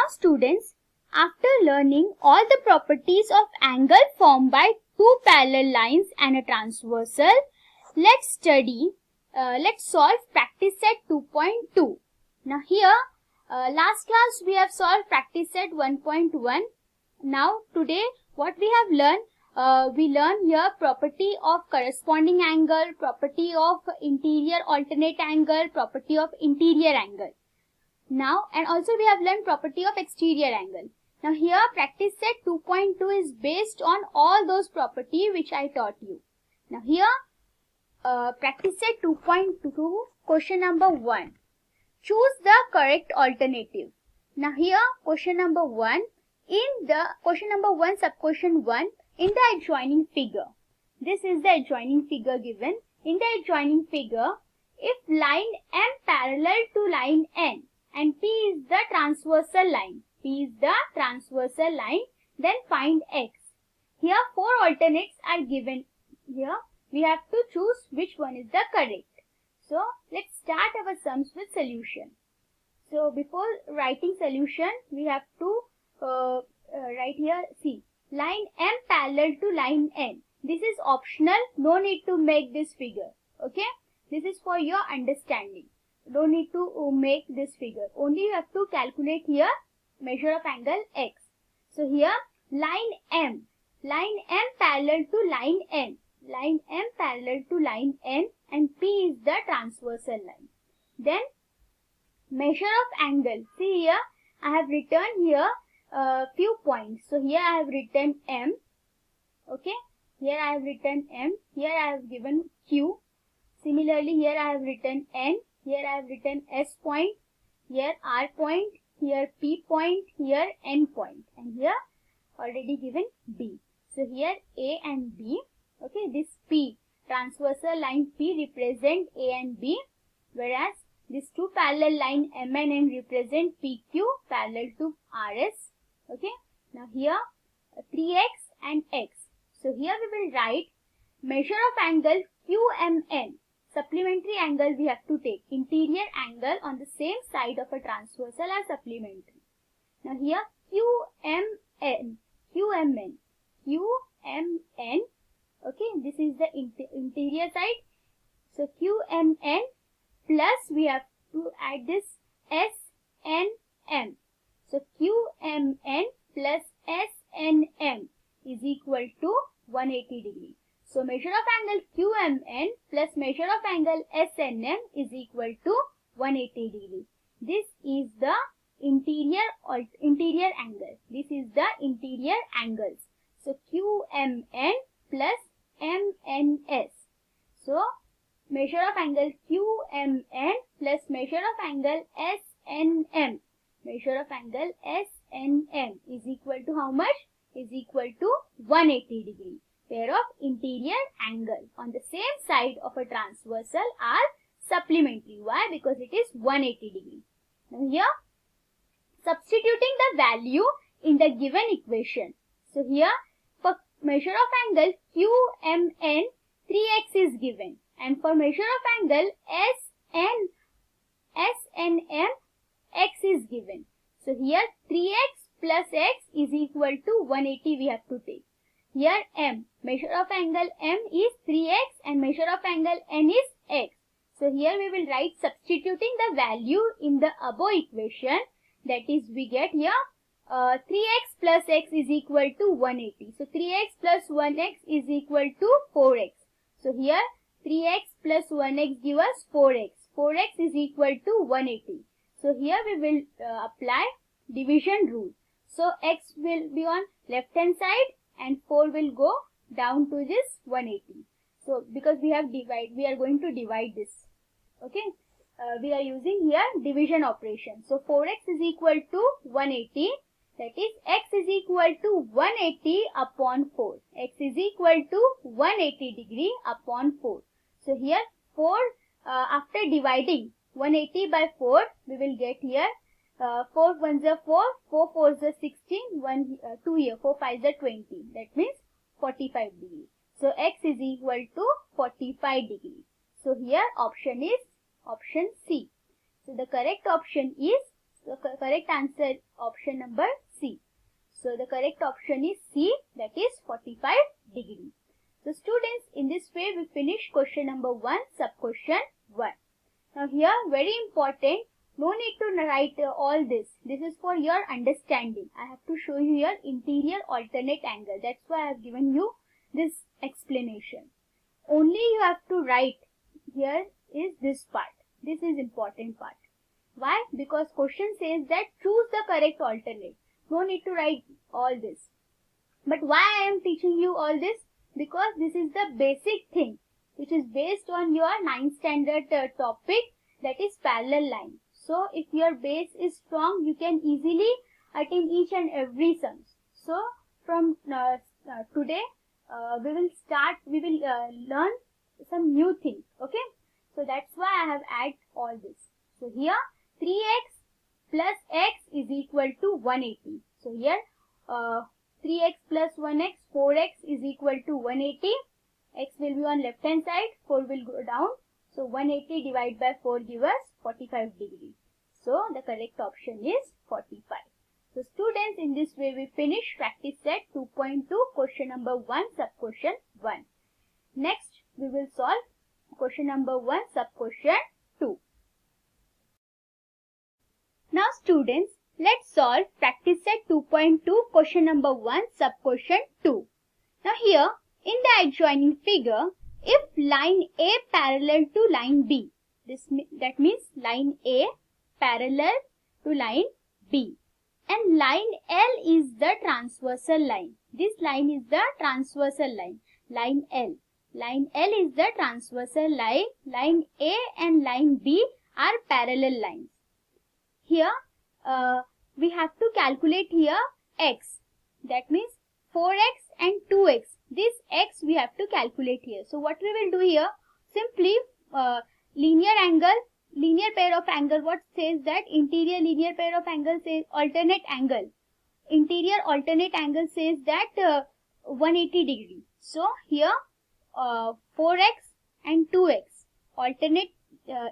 students, after learning all the properties of angle formed by two parallel lines and a transversal, let's solve practice set 2.2. Now here, last class we have solved practice set 1.1. Now today what we have learned, we learn here property of corresponding angle, property of interior alternate angle, property of interior angle. Now, and also we have learned property of exterior angle. Now here practice set 2.2 is based on all those properties which I taught you. Now here practice set 2.2, question number 1. Choose the correct alternative. Now here question number 1, sub question 1, in the adjoining figure. This is the adjoining figure given. In the adjoining figure, if line M parallel to line N and P is the transversal line, then find X. Here 4 alternates are given. Here we have to choose which one is the correct. So let's start our sums with solution. So before writing solution, we have to write here, see, line M parallel to line N. This is optional, no need to make this figure. Okay, this is for your understanding. Don't need to make this figure. Only you have to calculate here measure of angle X. So here line M parallel to line N. Line M parallel to line N and P is the transversal line. Then measure of angle. See here I have written here few points. So here I have written M. Okay. Here I have written M. Here I have given Q. Similarly here I have written N. Here I have written S point. Here R point. Here P point. Here N point. And here already given B. So here A and B. Okay. This P, transversal line P represent A and B. Whereas these two parallel line M and N represent PQ parallel to RS. Okay. Now here 3X and X. So here we will write measure of angle QMN. Supplementary angle we have to take. Interior angle on the same side of a transversal as supplementary. Now here QMN. Okay, this is the interior side. So QMN plus we have to add this SNM. So QMN plus SNM is equal to 180 degree. So measure of angle QMN plus measure of angle SNM is equal to 180 degree. This is the interior angle. This is the interior angles. So QMN plus MNS. So measure of angle QMN plus measure of angle SNM. Measure of angle SNM is equal to how much? Is equal to 180 degree. Pair of interior angle on the same side of a transversal are supplementary. Why? Because it is 180 degree. Now here substituting the value in the given equation. So here for measure of angle QMN 3x is given, and for measure of angle SNM x is given. So here 3x plus x is equal to 180 we have to take. Here M, measure of angle M is 3x and measure of angle N is x. So here we will write substituting the value in the above equation, that is we get here 3x plus x is equal to 180. So 3x plus 1x is equal to 4x. So here 3x plus 1x give us 4x. 4x is equal to 180. So here we will apply division rule. So x will be on left hand side and 4 will go down to this 180. So because we have we are going to divide this. Okay. We are using here division operation. So 4x is equal to 180. That is x is equal to 180 upon 4. X is equal to 180 degree upon 4. So here 4 after dividing 180 by 4 we will get here 4 ones are 4, 4 fours are 16, 2 here, 4 fives are 20. That means 45 degree. So x is equal to 45 degree. So here option is option C. So the correct option is So correct answer option number C. So the correct option is C, that is 45 degree. So students, in this way we finish question number 1, sub-question 1. Now here, very important, no need to write all this. This is for your understanding. I have to show you your interior alternate angle. That's why I have given you this explanation. Only you have to write here is this part. This is important part. Why? Because question says that choose the correct alternate. No need to write all this. But why I am teaching you all this? Because this is the basic thing which is based on your 9th standard topic, that is parallel line. So if your base is strong, you can easily attain each and every sums. So from today we will learn some new things. Okay, so that's why I have added all this. So here 3x plus x is equal to 180. So here 3x plus 1x, 4x is equal to 180. X will be on left hand side, 4 will go down. So 180 divided by 4 gives us 45 degree. So the correct option is 45. So students, in this way we finish practice set 2.2, question number 1, sub-question 1. Next we will solve question number 1, sub-question 2. Now students, let's solve practice set 2.2, question number 1, sub-question 2. Now here, in the adjoining figure, if line A parallel to line B, that means line A parallel to line B, and line L is the transversal line. This line is the transversal line, line L. Line L is the transversal line. Line A and line B are parallel lines. Here, we have to calculate here x. That means 4x and 2x. This x we have to calculate here. So what we will do here? Simply linear pair of angle. What says that? Interior linear pair of angle says alternate angle. Interior alternate angle says that 180 degree. So here 4x and 2x alternate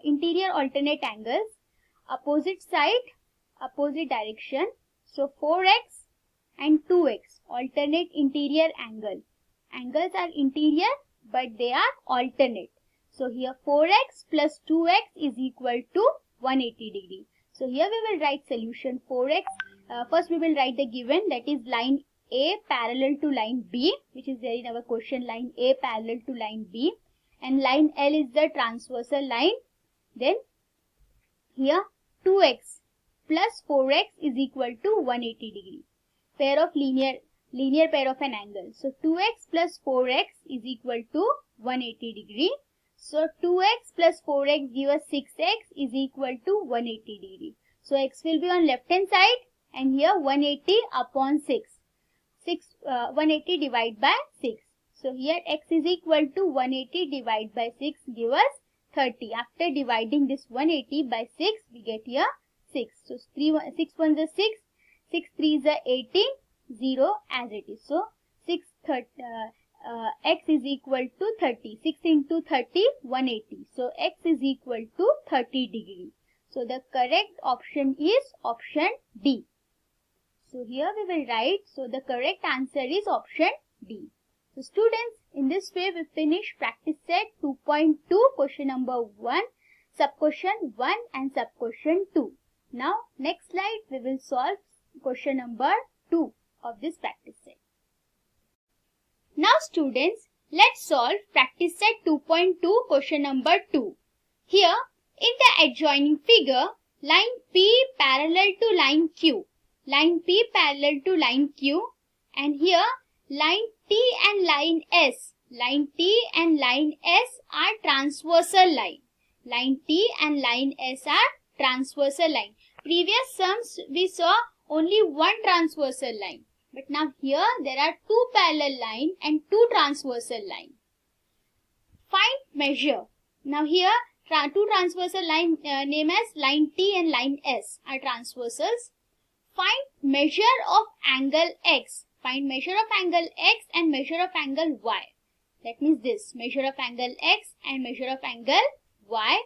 interior alternate angles, opposite side, opposite direction. So 4x and 2x alternate interior angle. Angles are interior but they are alternate. So here 4x plus 2x is equal to 180 degree. So here we will write solution 4x. First we will write the given, that is line A parallel to line B, which is there in our question, line A parallel to line B, and line L is the transversal line. Then here 2x plus 4x is equal to 180 degree. Pair of linear pair of an angle. So 2x plus 4x is equal to 180 degree. So 2x plus 4x gives us 6x is equal to 180 degree. So x will be on left hand side and here 180 upon 6. 180 divided by 6. So here x is equal to 180 divided by 6 gives us 30. After dividing this 180 by 6, we get here 6. So 6 ones are 6, 6 3s are 18, 0 as it is. So x is equal to 30. 6 into 30, 180. So x is equal to 30 degree. So the correct option is option D. So here we will write, so the correct answer is option D. So students, in this way we finish practice set 2.2, question number 1, sub-question 1 and sub-question 2. Now next slide we will solve question number 2 of this practice set. Now students, let's solve practice set 2.2, question number 2. Here in the adjoining figure, line P parallel to line Q. Line P parallel to line Q, and here line T and line S. Line T and line S are transversal line. Line T and line S are transversal line. Previous sums we saw only one transversal line. But now here there are two parallel line and two transversal line. Find measure. Now here two transversal line named as line T and line S are transversals. Find measure of angle X. Find measure of angle X and measure of angle Y. That means this, measure of angle X and measure of angle Y.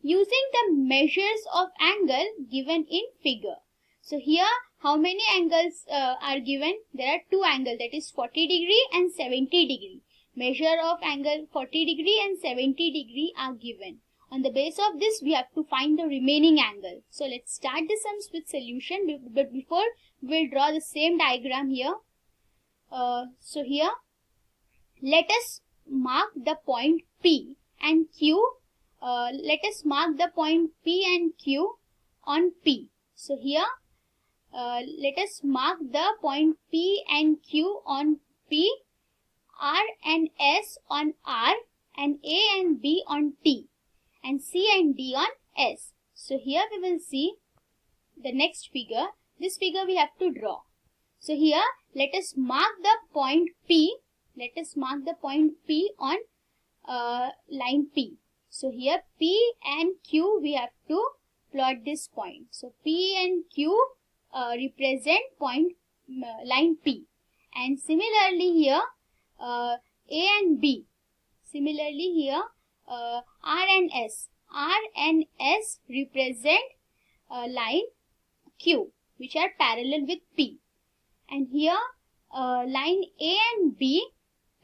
using the measures of angle given in figure. So here how many angles are given? There are two angles, that is 40 degree and 70 degree. Measure of angle 40 degree and 70 degree are given. On the base of this we have to find the remaining angle. So let's start the sums with solution, but before we'll draw the same diagram here. So here let us mark the point P and Q. Let us mark the point P and Q on P. So here let us mark the point P and Q on P, R and S on R, and A and B on T, and C and D on S. So here we will see the next figure. This figure we have to draw. So here let us mark the point P. Let us mark the point P on line P. So here P and Q we have to plot this point. So P and Q represent point line P, and similarly here A and B. Similarly here R and S. R and S represent line Q, which are parallel with P. And here line A and B.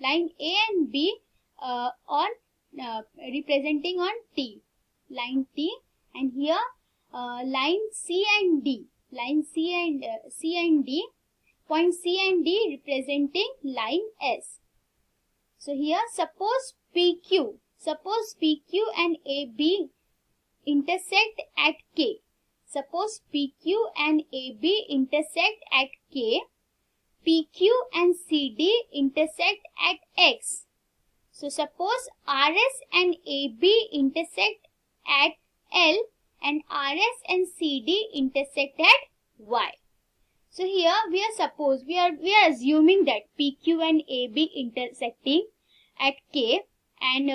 Line A and B on representing on T. Line T. And here line C and D. Line C and D. Point C and D representing line S. So here suppose PQ and AB intersect at K. Suppose PQ and AB intersect at K. PQ and CD intersect at X. So suppose RS and AB intersect at L, and RS and CD intersect at Y. So here we are assuming that PQ and AB intersecting at K, and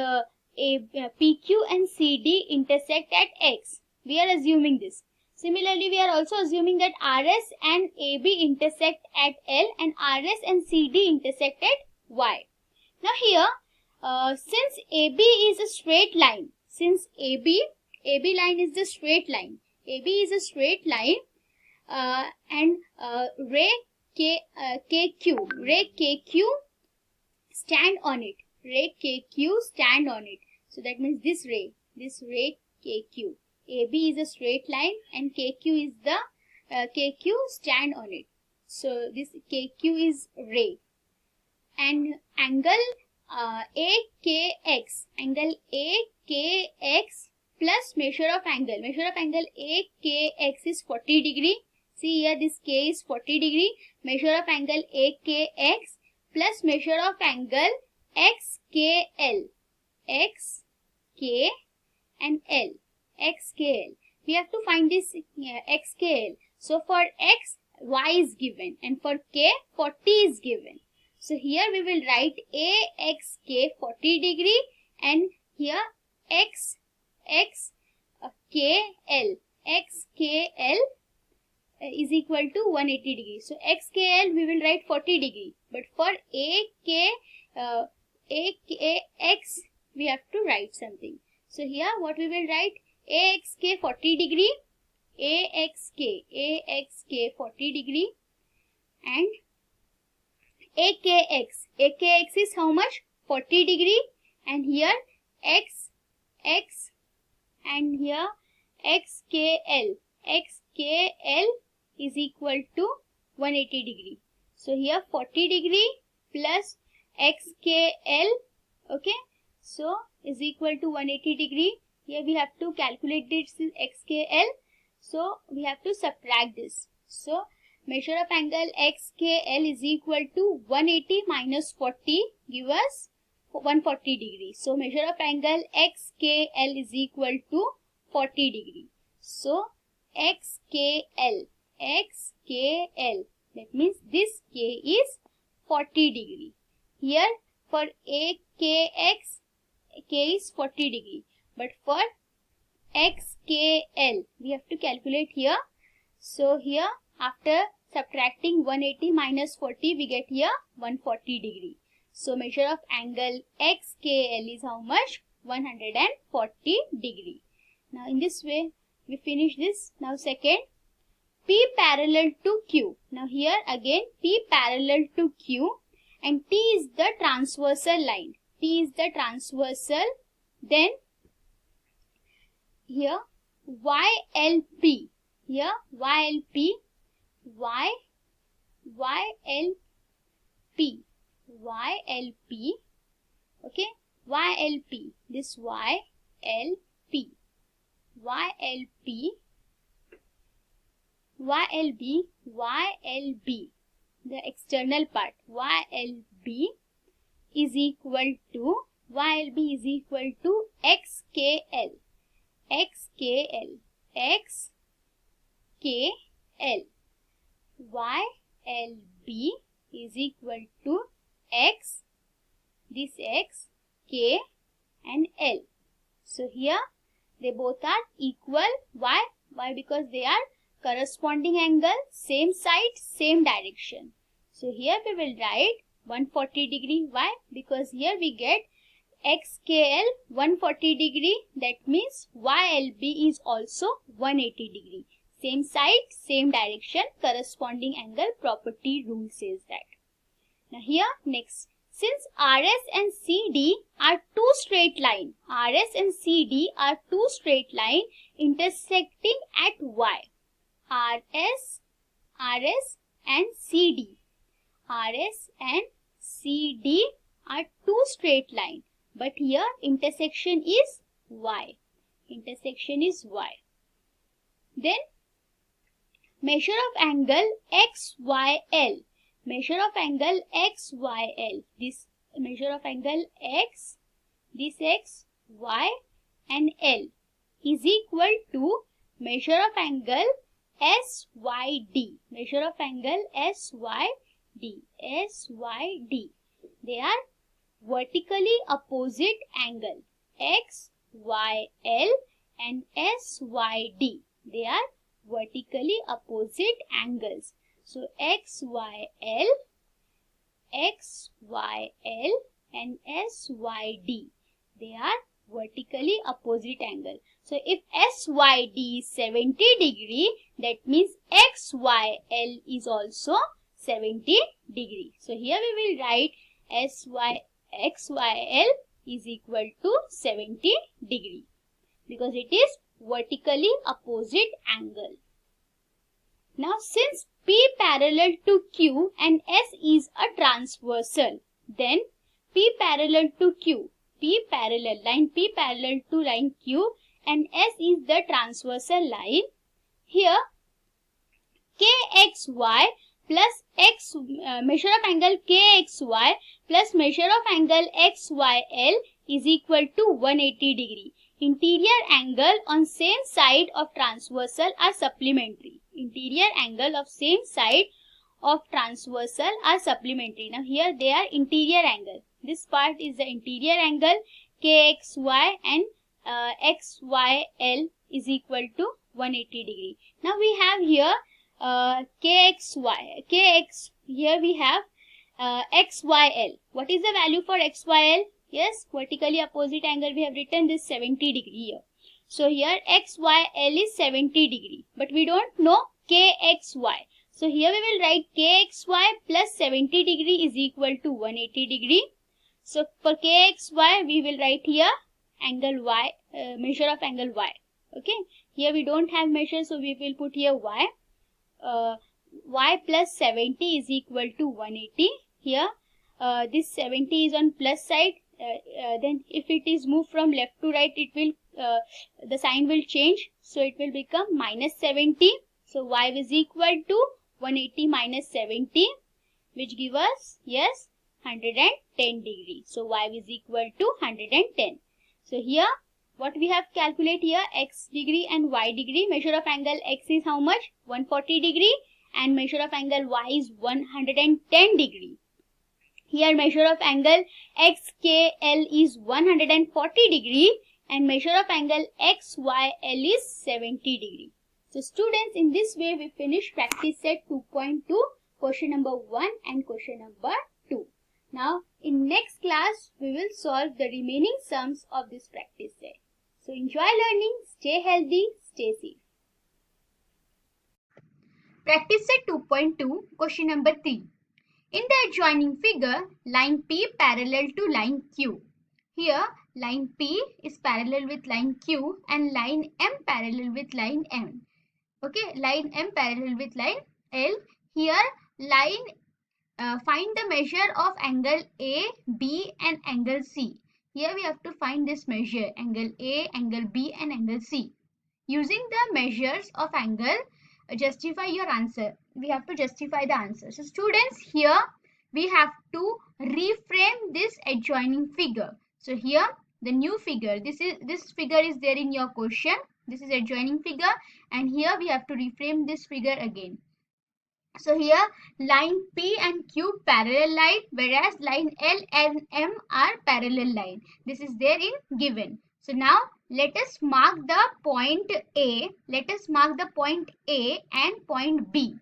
PQ and CD intersect at X. We are assuming this. Similarly, we are also assuming that RS and AB intersect at L, and RS and CD intersect at Y. Now here, since AB is a straight line, since AB line is the straight line, AB is a straight line, and ray KQ stand on it. Ray KQ stand on it. So that means this ray KQ. AB is a straight line and KQ is the KQ stand on it. So this KQ is ray. And angle AKX. Angle AKX plus measure of angle. Measure of angle AKX is 40 degree. See here, this K is 40 degree. Measure of angle AKX plus measure of angle XKL. XK and L. XKL. We have to find this XKL. So for X, Y is given, and for K, 40 is given. So here we will write AXK 40 degree, and here XKL is equal to 180 degree. So XKL we will write 40 degree, but for AKX we have to write something. So here what we will write, AXK 40 degree, AXK 40 degree, and AKX is how much? 40 degree, and here X, and here XKL is equal to 180 degree. So here 40 degree plus XKL, okay, so is equal to 180 degree. Here we have to calculate this XKL, so we have to subtract this. So measure of angle XKL is equal to 180 minus 40 give us 140 degree. So measure of angle XKL is equal to 40 degree. So XKL, that means this K is 40 degree. Here for AKX, K is 40 degree. But for XKL, we have to calculate here. So here after subtracting 180 minus 40, we get here 140 degree. So measure of angle XKL is how much? 140 degree. Now in this way we finish this. Now second, P parallel to Q. Now here again P parallel to Q and T is the transversal line. T is the transversal. Then here YLP. Here YLP. YLP. Okay. YLP. This YLP. YLB, the external part, YLB is equal to XKL, YLB is equal to X, this X, K and L. So here they both are equal. Why? Because they are corresponding angle, same side, same direction. So here we will write 140 degree. Why? Because here we get XKL 140 degree. That means YLB is also 180 degree. Same side, same direction, corresponding angle property rule says that. Now here next, since RS and CD are two straight line, RS and CD are two straight line intersecting at Y. RS and CD. RS and CD are two straight line, but here intersection is Y. Intersection is Y. Then measure of angle XYL. Measure of angle XYL. This measure of angle X, this X, Y and L is equal to measure of angle SYD. Measure of angle SYD. SYD. They are vertically opposite angle. XYL and SYD. They are vertically opposite angles. So XYL and SYD. They are vertically opposite angle. So if SYD is 70 degree, that means XYL is also 70 degree. So here we will write XYL is equal to 70 degree because it is vertically opposite angle. Now since P parallel to Q and S is a transversal, then P parallel to Q, P parallel to line Q and S is the transversal line. Here KXY plus X, measure of angle KXY plus measure of angle XYL is equal to 180 degree. Interior angle on same side of transversal are supplementary. Interior angle of same side of transversal are supplementary. Now here they are interior angle. This part is the interior angle. KXY and XYL is equal to 180 degree. Now we have here KXY. Here we have XYL. What is the value for XYL? Yes, vertically opposite angle we have written this 70 degree here. So here XYL is 70 degree, but we don't know KXY. So here we will write KXY plus 70 degree is equal to 180 degree. So for KXY we will write here angle Y, measure of angle Y. Okay, here we don't have measure, so we will put here Y. Y plus 70 is equal to 180. Here this 70 is on plus side. Then if it is moved from left to right, it will the sign will change, so it will become minus 70. So Y is equal to 180 minus 70, which give us, yes, 110 degree. So Y is equal to 110. So here what we have calculate here, X degree and Y degree. Measure of angle X is how much? 140 degree and measure of angle Y is 110 degree. Here measure of angle XKL is 140 degree and measure of angle XYL is 70 degree. So students, in this way we finish practice set 2.2, question number 1 and question number 2. Now in next class we will solve the remaining sums of this practice set. So enjoy learning, stay healthy, stay safe. Practice set 2.2, question number 3. In the adjoining figure, line P parallel to line Q. Here, line P is parallel with line Q and line M parallel with line M. Okay, line M parallel with line L. Here, find the measure of angle A, B and angle C. Here we have to find this measure, angle A, angle B and angle C. Using the measures of angle, justify your answer. We have to justify the answer. So students, here we have to reframe this adjoining figure. So here the new figure, this figure is there in your question. This is adjoining figure, and here we have to reframe this figure again. So here line P and Q parallel line, whereas line L and M are parallel line. This is there in given. So now let us mark the point A. Let us mark the point A and point B.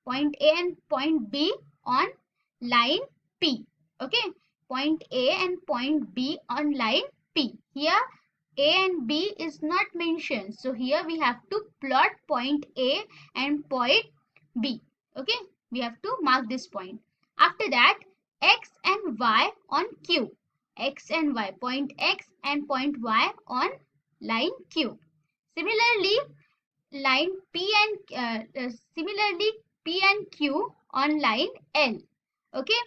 Point A and point B on line P. Okay. Point A and point B on line P. Here A and B is not mentioned. So here we have to plot point A and point B. Okay, we have to mark this point. After that, X and Y on Q. X and Y, point X and point Y on line Q. Similarly, line P and Q on line L. Okay,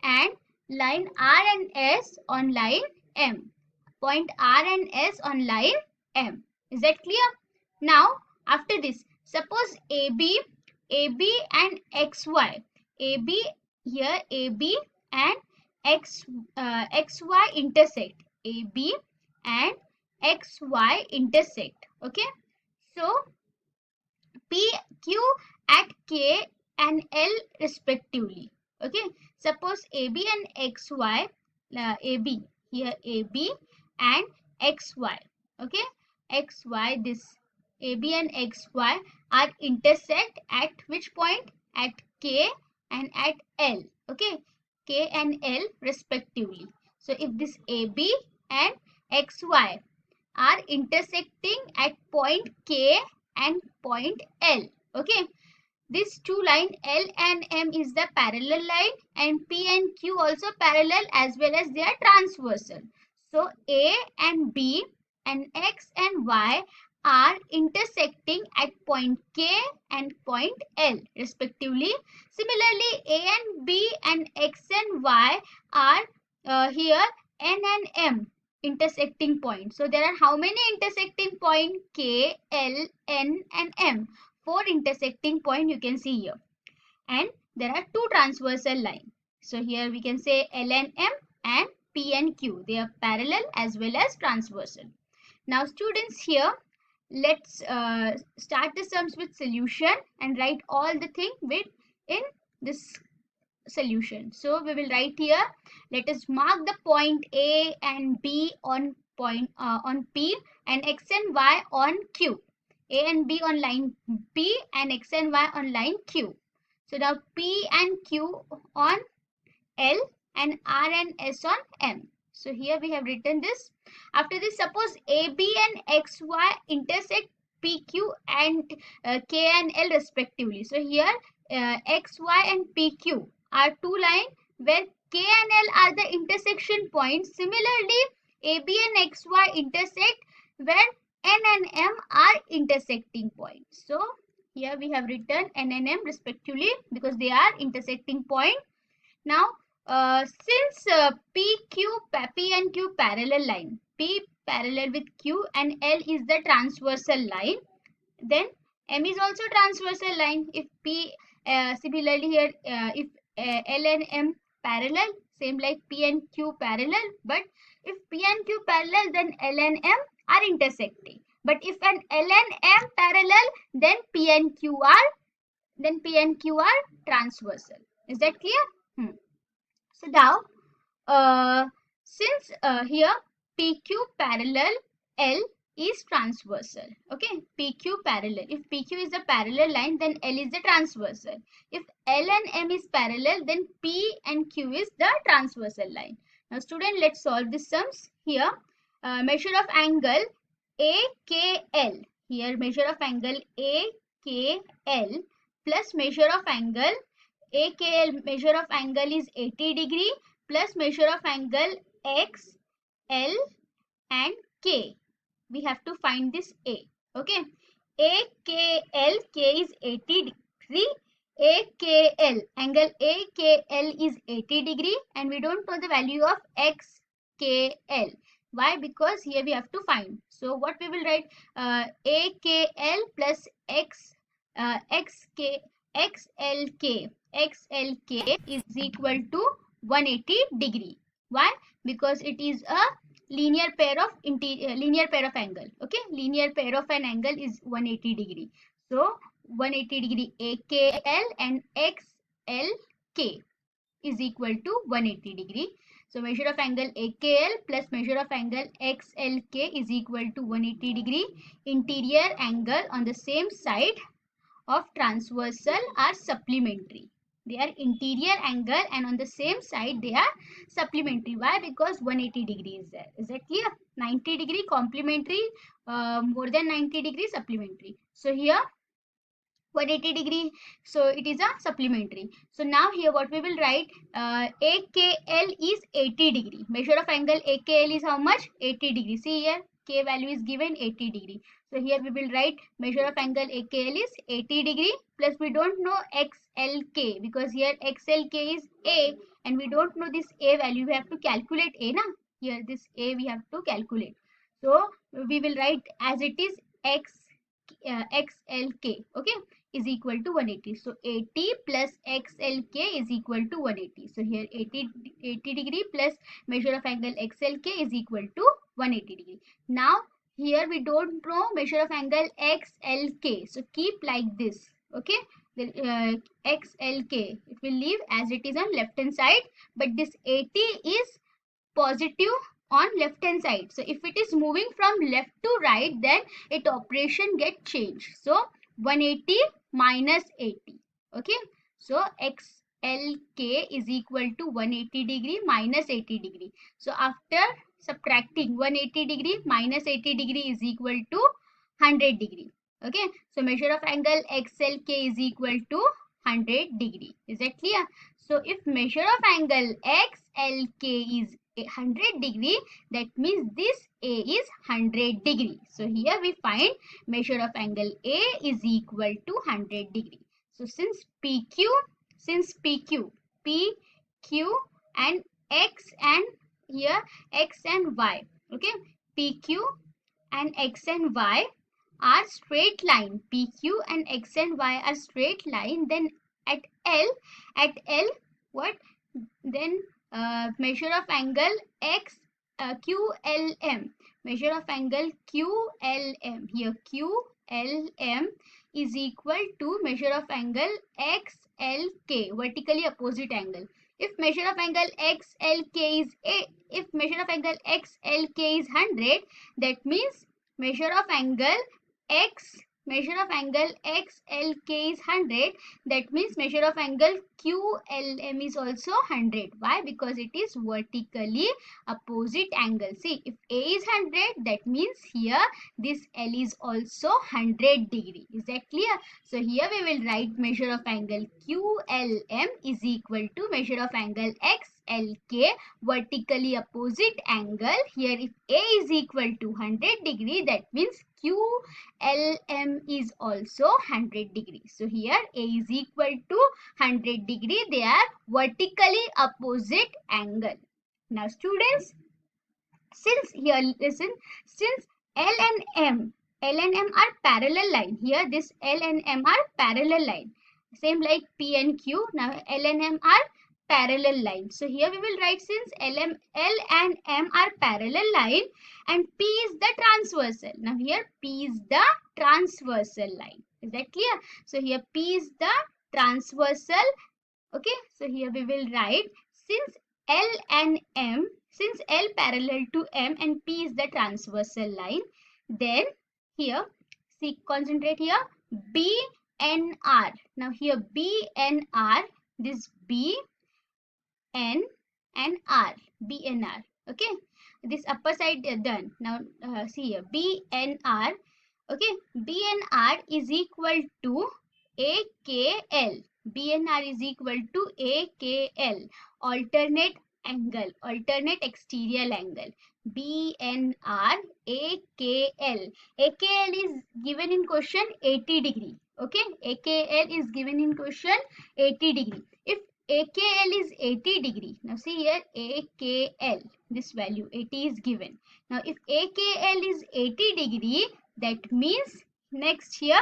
and line R and S on line M. Point R and S on line M. Is that clear? Now, after this, suppose AB and XY. AB here, AB and XY intersect. AB and XY intersect. Okay. So PQ at K and L respectively. Okay. Suppose AB and XY, AB here, AB and XY. Okay. XY, this AB and XY are intersect at which point? At K and at L. Okay. K and L respectively. So if this AB and XY are intersecting at point K and point L. Okay. This two line L and M is the parallel line, and P and Q also parallel as well as they are transversal. So A and B and X and Y are intersecting at point K and point L respectively. Similarly, A and B and X and Y are here N and M intersecting points. So there are how many intersecting points? K, L, N and M. 4 intersecting points you can see here. And there are two transversal lines. So here we can say L and M and P and Q. They are parallel as well as transversal. Now students, here let's start the sums with solution and write all the thing in this solution. So we will write here, let us mark the point A and B on P and X and Y on Q. A and B on line P and X and Y on line Q. So now P and Q on L and R and S on M. So here we have written this. After this, suppose AB and XY intersect PQ and K and L respectively. So here XY and PQ are two lines where K and L are the intersection points. Similarly, AB and XY intersect where N and M are intersecting points. So here we have written N and M respectively because they are intersecting point. Now since P and Q parallel line, P parallel with Q and L is the transversal line, then M is also transversal line. If P similarly here if L and M parallel, same like P and Q parallel, but if P and Q parallel, then L and M are intersecting. But if an L and M parallel, then P and Q are transversal. Is that clear? So now since here PQ parallel L is transversal. Okay, PQ parallel. If PQ is the parallel line, then L is the transversal. If L and M is parallel, then P and Q is the transversal line. Now student, let's solve this sums. Here measure of angle AKL. Here measure of angle AKL plus measure of angle AKL, measure of angle is 80 degree plus measure of angle X, L and K. We have to find this A. Okay. AKL, K is 80 degree. AKL, angle AKL is 80 degree and we don't know the value of XKL. Why? Because here we have to find. So what we will write, AKL plus XLK is equal to 180 degree. Why? Because it is a linear pair of angle. Okay, linear pair of an angle is 180 degree. So 180 degree AKL and XLK is equal to 180 degree. So measure of angle AKL plus measure of angle XLK is equal to 180 degree. Interior angle on the same side of transversal are supplementary. They are interior angle and on the same side they are supplementary. Why? Because 180 degree is there. Is that clear? 90 degree complementary, more than 90 degree supplementary. So here 180 degree, so it is a supplementary. So now here what we will write, AKL is 80 degree. Measure of angle AKL is how much? 80 degree. See here, K value is given 80 degree. So here we will write measure of angle AKL is 80 degree plus we don't know XLK because here XLK is A and we don't know this A value. We have to calculate A na. Here this A we have to calculate. So we will write as it is XLK. Okay, is equal to 180. So 80 plus XLK is equal to 180. So here 80 degree plus measure of angle XLK is equal to 180 degree. Now here we don't know measure of angle XLK. So keep like this. Okay, the XLK, it will leave as it is on left hand side, but this 80 is positive on left hand side. So if it is moving from left to right, then its operation get changed. So 180 minus 80. Okay, so XLK is equal to 180 degree minus 80 degree. So after subtracting 180 degree minus 80 degree is equal to 100 degree. Okay, so measure of angle XLK is equal to 100 degree. Is that clear? So if measure of angle XLK is 100 degree, that means this A is 100 degree. So here we find measure of angle A is equal to 100 degree. So since PQ and X and here X and Y, okay, PQ and X and Y are straight line. PQ and X and Y are straight line. Then at L what? Then measure of angle QLM. Measure of angle QLM. Here QLM is equal to measure of angle XLK, vertically opposite angle. If measure of angle XLK is if measure of angle XLK is 100, that means measure of angle XLK is 100. That means measure of angle QLM is also 100. Why? Because it is vertically opposite angle. See, if A is 100, that means here this L is also 100 degree. Is that clear? So here we will write measure of angle QLM is equal to measure of angle XLK, vertically opposite angle. Here if A is equal to 100 degree, that means QLM is also 100 degree. So here A is equal to 100 degree. They are vertically opposite angle. Now students, since here listen, since L and M are parallel line. Here this L and M are parallel line. Same like P and Q. Now L and M are parallel line. So here we will write, since L and M are parallel line and P is the transversal. Now here P is the transversal line. Is that clear? So here P is the transversal. Okay, so here we will write, since L and M, since L parallel to M and P is the transversal line, then here, see, concentrate here, B and R. Now here B and R, this B, N and R, B and R. Okay, this upper side done. Now see here, BNR. Okay, BNR is equal to AKL. BNR is equal to AKL. Alternate angle, alternate exterior angle. BNR AKL. AKL is given in question 80 degree. Okay, AKL is given in question 80 degree. If AKL is 80 degree, now see here AKL, this value 80 is given. Now if AKL is 80 degree, that means next here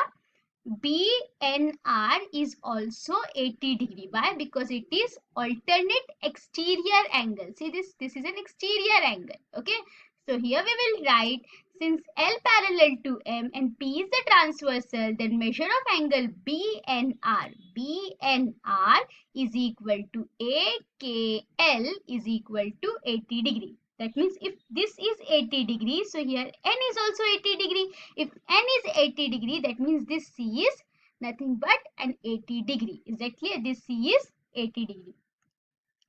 BNR is also 80 degree. Why? Because it is alternate exterior angle. See this is an exterior angle. Okay. So here we will write, since L parallel to M and P is the transversal, then measure of angle BNR. BNR is equal to AKL is equal to 80 degree. That means if this is 80 degree, so here N is also 80 degree. If N is 80 degree, that means this C is nothing but an 80 degree. Is that clear? This C is 80 degree.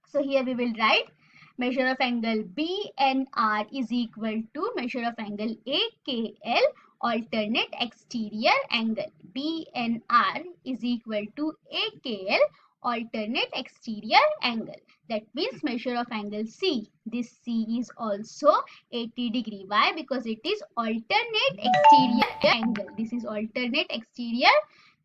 So here we will write measure of angle BNR is equal to measure of angle AKL, alternate exterior angle. BNR is equal to AKL, alternate exterior angle. That means measure of angle C. This C is also 80 degree. Why? Because it is alternate exterior angle. This is alternate exterior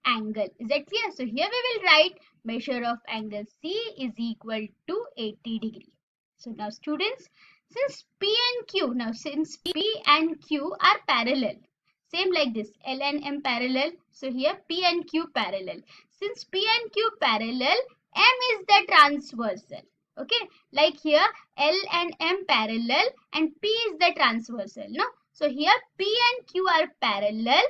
angle. Is that clear? So here we will write measure of angle C is equal to 80 degree. So now students, since P and Q are parallel, same like this, L and M parallel. So here P and Q parallel. Since P and Q parallel, M is the transversal. Okay, like here L and M parallel and P is the transversal. No, so here P and Q are parallel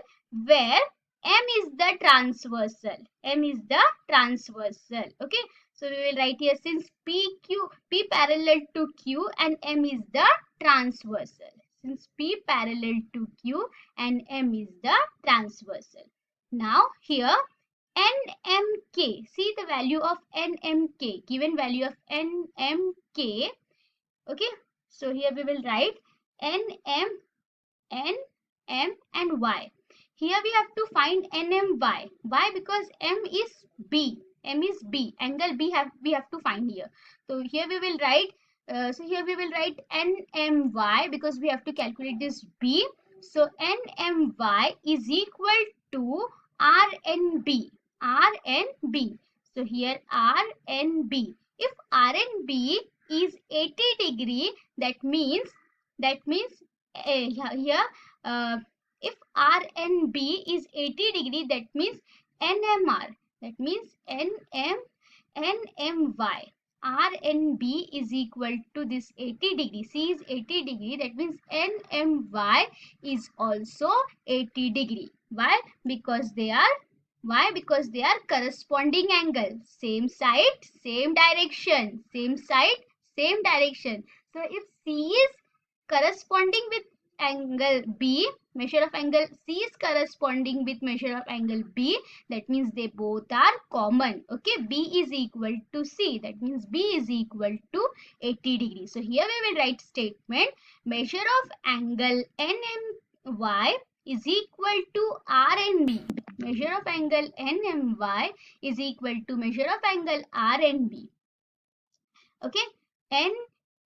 where M is the transversal. M is the transversal. Okay, so we will write here, since P parallel to Q and M is the transversal. Since P parallel to Q and M is the transversal. Now here NMK. See the value of NMK. Given value of NMK. Okay. So here we will write NM, NM and Y. Here we have to find NMY. Why? Because M is B. M is B. Angle B we have to find here. So here we will write. NMY because we have to calculate this B. So NMY is equal to RNB. RNB. So here RNB. If RNB is 80 degree, that means here if RNB is 80 degree, that means NMR. That means NMY. RNB is equal to this 80 degree. C is 80 degree. That means NMY is also 80 degree. Why? Because they are corresponding angle. Same side, same direction. Same side, same direction. So if C is corresponding with angle B, measure of angle C is corresponding with measure of angle B, that means they both are common. Okay, B is equal to C, that means B is equal to 80 degrees. So here we will write statement, measure of angle NMY is equal to RNB. Measure of angle NMY is equal to measure of angle RNB. Okay, N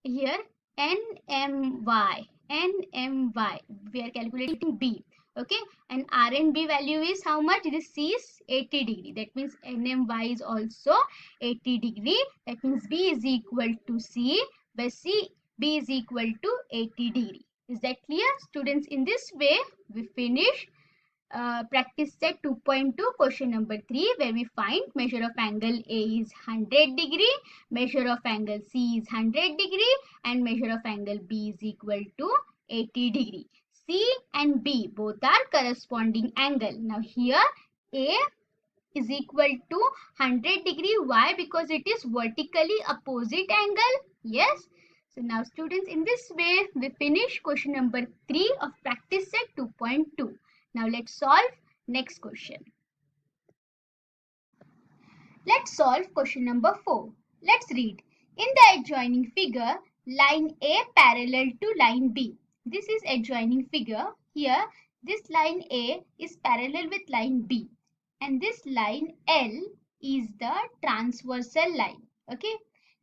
here NMY. NMY. We are calculating B. Okay, and RNB value is how much? This C is 80 degree. That means NMY is also 80 degree. That means B is equal to C, where B is equal to 80 degree. Is that clear? Students, in this way, we finish practice set 2.2 question number 3, where we find measure of angle A is 100 degree, measure of angle C is 100 degree, and measure of angle B is equal to 80 degree. C and B both are corresponding angle. Now here A is equal to 100 degree. Why? Because it is vertically opposite angle. Yes. So now students, in this way we finish question number 3 of practice set 2.2. Now let's solve next question. Let's solve question number 4. Let's read. In the adjoining figure, line A parallel to line B. This is adjoining figure. Here, this line A is parallel with line B. And this line L is the transversal line. Okay.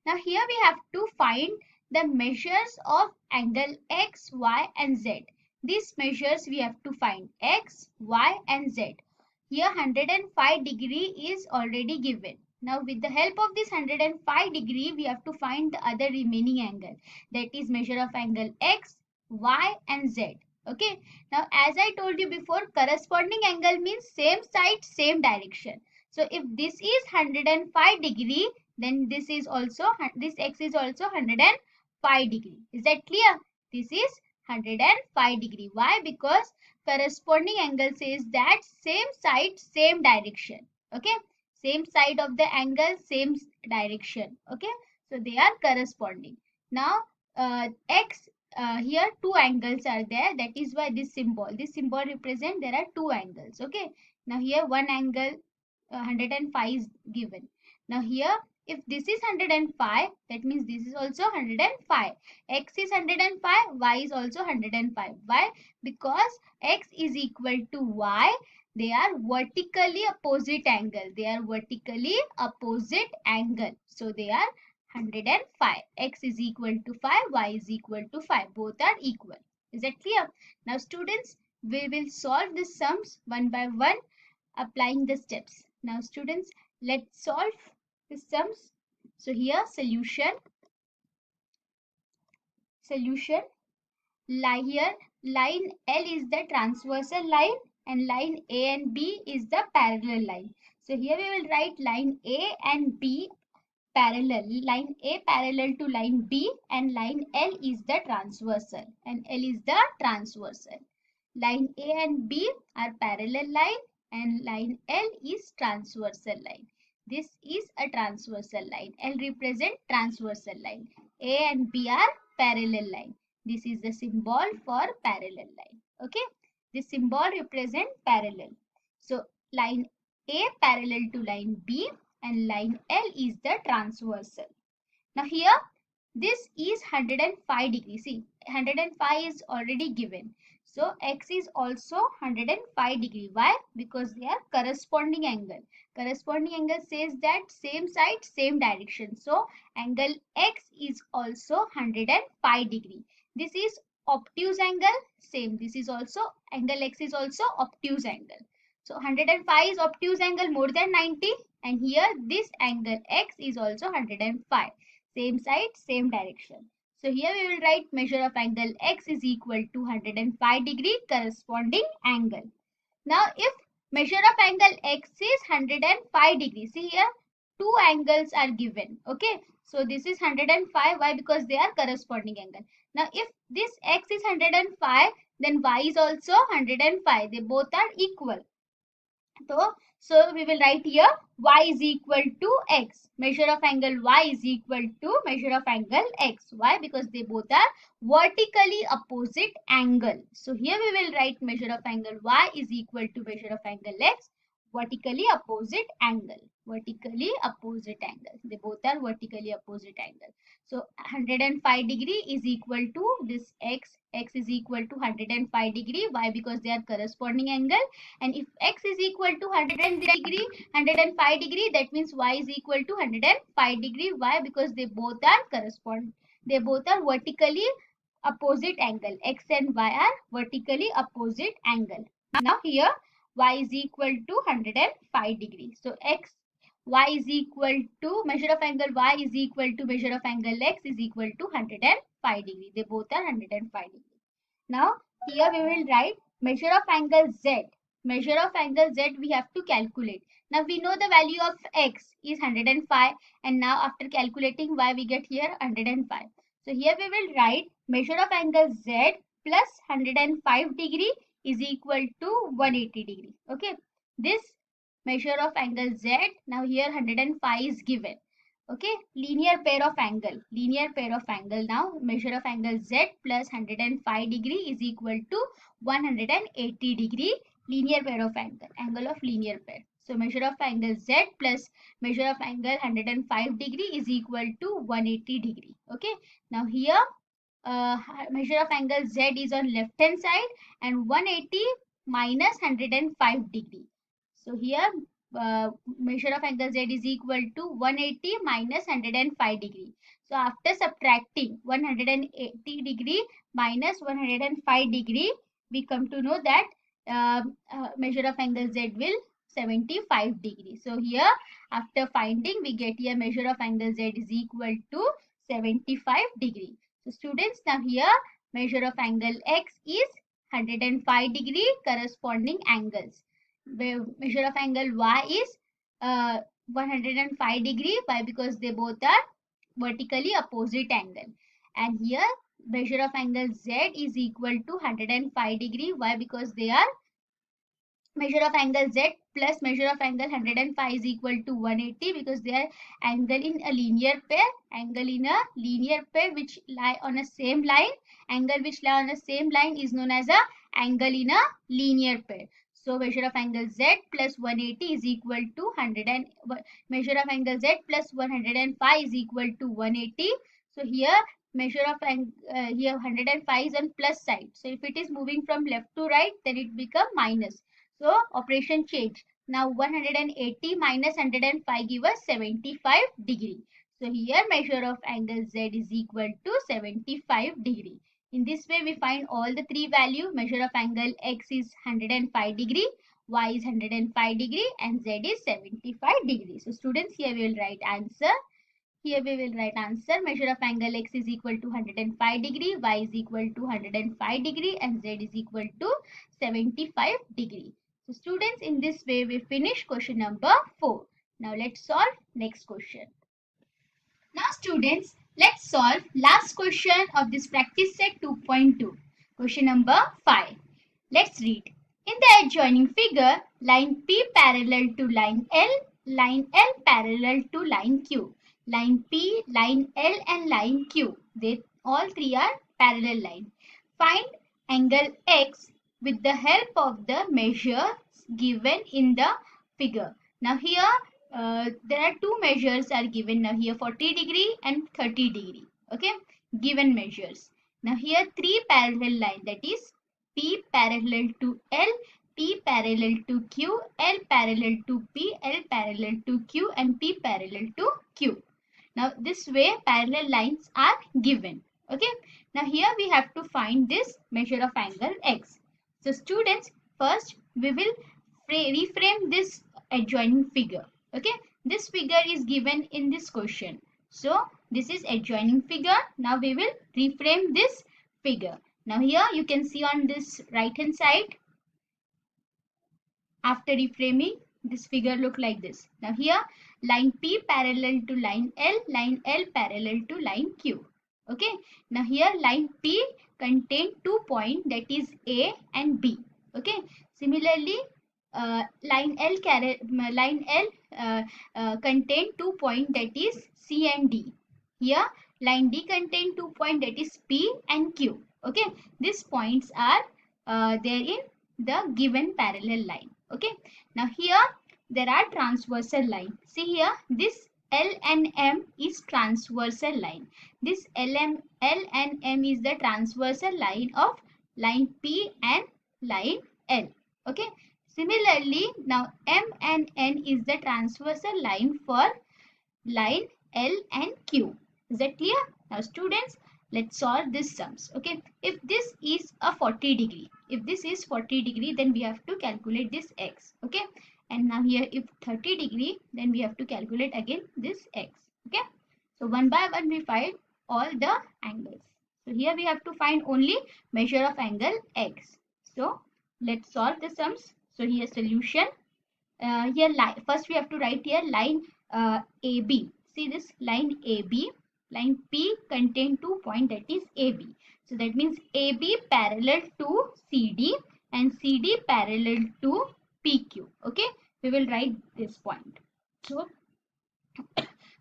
Now here we have to find the measures of angle X, Y and Z. These measures we have to find X, Y and Z. Here 105 degree is already given. Now with the help of this 105 degree, we have to find the other remaining angle. That is measure of angle X, Y and Z. Okay. Now as I told you before, corresponding angle means same side, same direction. So if this is 105 degree, then this is also, this X is also 105 degree. Is that clear? This is 105 degree. Why? Because corresponding angle says that same side, same direction. Okay. Same side of the angle, same direction. Okay. So they are corresponding. Now X, here two angles are there. That is why this symbol represent there are two angles. Okay. Now here one angle 105 is given. Now here if this is 105, that means this is also 105. X is 105, Y is also 105. Why? Because X is equal to Y. They are vertically opposite angle. They are vertically opposite angle. So they are 105. X is equal to 5, Y is equal to 5. Both are equal. Is that clear? Now students, we will solve the sums one by one, applying the steps. Now students, let's solve the sums. So here solution. Here line L is the transversal line and line A and B is the parallel line. So here we will write line A and B parallel. Line A parallel to line B and line L is the transversal and L is the transversal. Line A and B are parallel line and line L is transversal line. This is a transversal line. L represents transversal line. A and B are parallel line. This is the symbol for parallel line. Okay. This symbol represents parallel. So line A parallel to line B and line L is the transversal. Now here this is 105 degree. See, 105 is already given. So X is also 105 degree. Why? Because they are corresponding angle. Corresponding angle says that same side, same direction. So angle X is also 105 degree. This is obtuse angle. Same. This is also angle X is also obtuse angle. So 105 is obtuse angle more than 90. And here this angle X is also 105. Same side, same direction. So here we will write measure of angle X is equal to 105 degree corresponding angle. Now if measure of angle X is 105 degree, see here two angles are given. Okay. So this is 105. Why? Because they are corresponding angle. Now if this X is 105, then Y is also 105. They both are equal. So we will write here Y is equal to X. Measure of angle Y is equal to measure of angle X. Why? Because they both are vertically opposite angle. So here we will write measure of angle Y is equal to measure of angle X. Vertically opposite angle. Vertically opposite angle. They both are vertically opposite angle. So 105 degree is equal to this X. X is equal to 105 degree. Why? Because they are corresponding angle. And if X is equal to 105 degree, that means Y is equal to 105 degree. Why? Because they both are correspond. They both are vertically opposite angle. X and Y are vertically opposite angle. Now here Y is equal to 105 degree. So Y is equal to measure of angle Y is equal to measure of angle X is equal to 105 degree. They both are 105 degree. Now here we will write measure of angle Z. Measure of angle Z we have to calculate. Now we know the value of X is 105 and now after calculating Y we get here 105. So here we will write measure of angle Z plus 105 degree is equal to 180 degree. Okay. This measure of angle Z, now here 105 is given. Okay. Linear pair of angle. Linear pair of angle. Now measure of angle Z plus 105 degree is equal to 180 degree. Linear pair of angle. Angle of linear pair. So measure of angle Z plus measure of angle 105 degree is equal to 180 degree. Okay. Now here measure of angle Z is on left hand side and 180 minus 105 degree. So here measure of angle Z is equal to 180 minus 105 degree. So after subtracting 180 degree minus 105 degree, we come to know that measure of angle Z will 75 degree. So here after finding we get here measure of angle Z is equal to 75 degree. So students, now here measure of angle X is 105 degree corresponding angles. The measure of angle Y is 105 degree. Why? Because they both are vertically opposite angle. And here measure of angle Z is equal to 105 degree. Why? Because they are measure of angle Z plus measure of angle 105 is equal to 180 because they are angle in a linear pair. Angle in a linear pair which lie on a same line. Angle which lie on a same line is known as a angle in a linear pair. So measure of angle Z plus 180 is equal to 100 and measure of angle Z plus 105 is equal to 180. So here measure of angle here 105 is on plus side. So if it is moving from left to right, then it become minus. So operation change. Now 180 minus 105 give us 75 degree. So here measure of angle Z is equal to 75 degree. In this way we find all the three value. Measure of angle X is 105 degree, Y is 105 degree and Z is 75 degree. So students, here we will write answer. Here we will write answer. Measure of angle X is equal to 105 degree, Y is equal to 105 degree and Z is equal to 75 degree. So students, in this way we finish question number 4. Now let's solve next question. Now students, let's solve last question of this practice set 2.2. Question number 5. Let's read. In the adjoining figure, line P parallel to line L parallel to line Q. Line P, line L and line Q. They all three are parallel line. Find angle X with the help of the measures given in the figure. Now here there are two measures are given. Now here 40 degree and 30 degree. Okay, given measures. Now here three parallel line, that is P parallel to L, P parallel to Q, L parallel to P, L parallel to Q and P parallel to Q. Now this way parallel lines are given. Okay. Now here we have to find this measure of angle X. So students, first we will reframe this adjoining figure. Okay. This figure is given in this question. So this is adjoining figure. Now we will reframe this figure. Now here you can see on this right hand side, after reframing, this figure look like this. Now here line P parallel to line L parallel to line Q. Okay. Now here line P contain 2 points, that is A and B. Okay. Similarly, line L contain 2 points, that is C and D. Here line D contain 2 points, that is P and Q. Okay. These points are there in the given parallel line. Okay. Now here there are transversal line. See here, this L and M is transversal line. This L and M is the transversal line of line P and line L. Okay. Similarly, now M and N is the transversal line for line L and Q. Is that clear? Now students, let's solve these sums. Okay. If this is a 40 degree, then we have to calculate this X. Okay. And now here if 30 degree, then we have to calculate again this X. Okay. So one by one we find all the angles. So here we have to find only measure of angle X. So let's solve the sums. So here solution. Here first we have to write here line AB. See this line AB. Line P contain 2 points, that is AB. So that means AB parallel to CD and CD parallel to PQ. Okay. We will write this point. So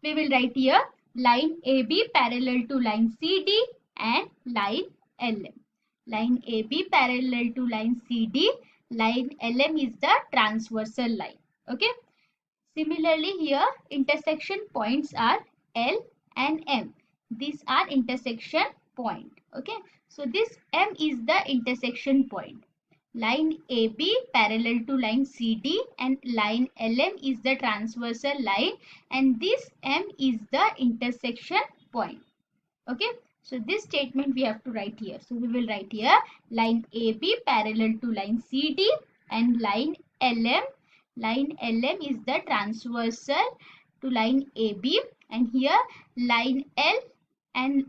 we will write here line AB parallel to line CD and line LM. Line AB parallel to line CD. Line LM is the transversal line. Okay. Similarly, here intersection points are L and M. These are intersection point. Okay. So this M is the intersection point. Line AB parallel to line CD and line LM is the transversal line, and this M is the intersection point. Okay. So this statement we have to write here. So we will write here line AB parallel to line CD and line LM. Line LM is the transversal to line AB, and here line L and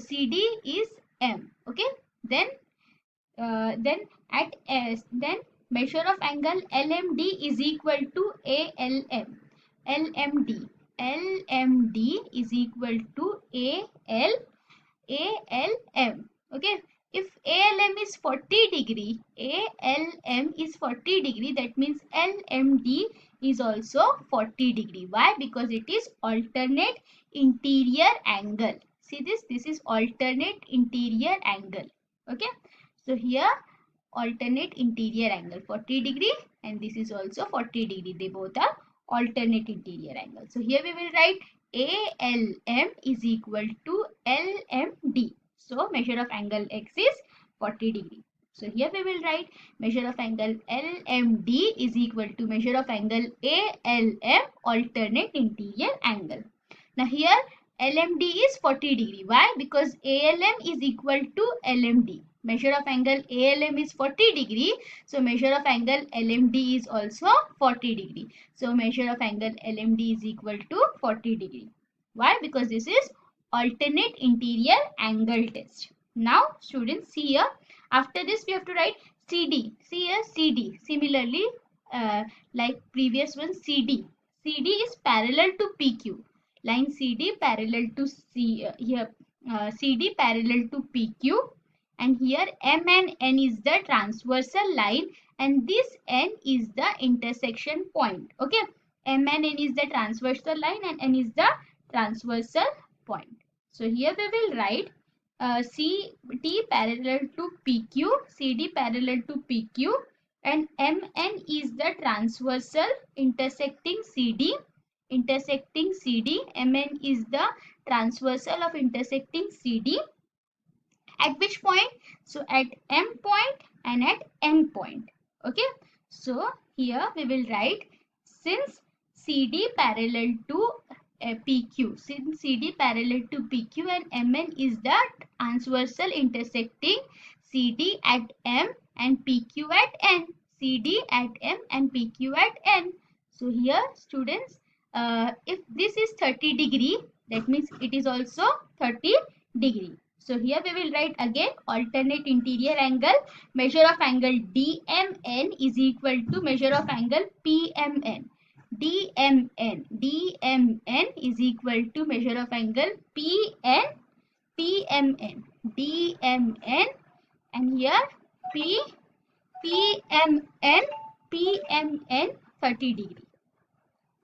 CD is M. Okay. Then at S, then measure of angle LMD is equal to ALM. LMD. LMD is equal to ALM. Okay. If ALM is 40 degree, ALM is 40 degree, that means LMD is also 40 degree. Why? Because it is alternate interior angle. See this? This is alternate interior angle. Okay. So here alternate interior angle 40 degree, and this is also 40 degree. They both are alternate interior angle. So here we will write ALM is equal to LMD. So measure of angle X is 40 degree. So here we will write measure of angle LMD is equal to measure of angle ALM, alternate interior angle. Now here LMD is 40 degree. Why? Because ALM is equal to LMD. Measure of angle ALM is 40 degree. So measure of angle LMD is also 40 degree. So measure of angle LMD is equal to 40 degree. Why? Because this is alternate interior angle test. Now students, see here. After this we have to write CD. See here CD. Similarly, like previous one, CD. CD is parallel to PQ. Line CD parallel to CD parallel to PQ, and here M and N is the transversal line, and this N is the intersection point. Okay, M and N is the transversal line and N is the transversal point. So here we will write CD parallel to PQ, CD parallel to PQ, and MN is the transversal intersecting CD. MN is the transversal of intersecting CD. At which point? So at M point and at N point. Okay. So here we will write, since CD parallel to PQ, since CD parallel to PQ and MN is the transversal intersecting CD at M and PQ at N. CD at M and PQ at N. So here students, if this is 30 degree, that means it is also 30 degree. So here we will write again alternate interior angle. Measure of angle DMN is equal to measure of angle PMN. DMN is equal to measure of angle PMN. DMN, and here PMN 30 degree.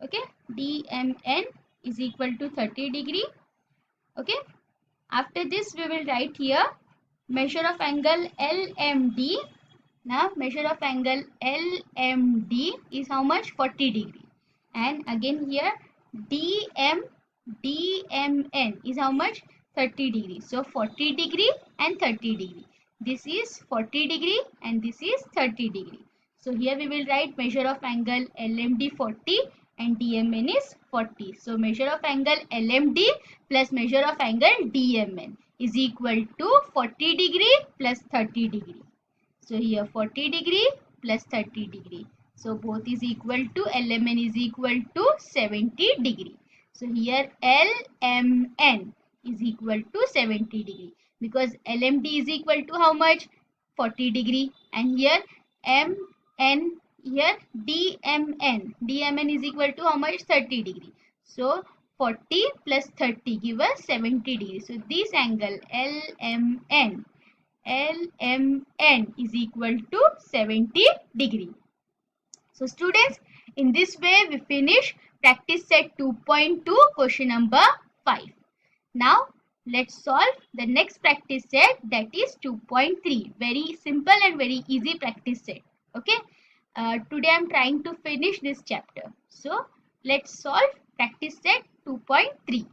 Okay, DMN is equal to 30 degree. Okay. After this we will write here measure of angle LMD. Now measure of angle LMD is how much? 40 degree. And again here DMN is how much? 30 degree. So 40 degree and 30 degree. This is 40 degree and this is 30 degree. So here we will write measure of angle LMD 40 and DMN is 40. So measure of angle LMD plus measure of angle DMN is equal to 40 degree plus 30 degree. So here 40 degree plus 30 degree. So both is equal to LMN is equal to 70 degree. So here LMN is equal to 70 degree, because LMD is equal to how much? 40 degree, and here MN, here DMN is equal to how much? 30 degree. So 40 plus 30 give us 70 degree. So this angle LMN is equal to 70 degree. So students, in this way we finish practice set 2.2 question number 5. Now let's solve the next practice set, that is 2.3. Very simple and very easy practice set. Okay. Today I'm trying to finish this chapter. So let's solve practice set 2.3.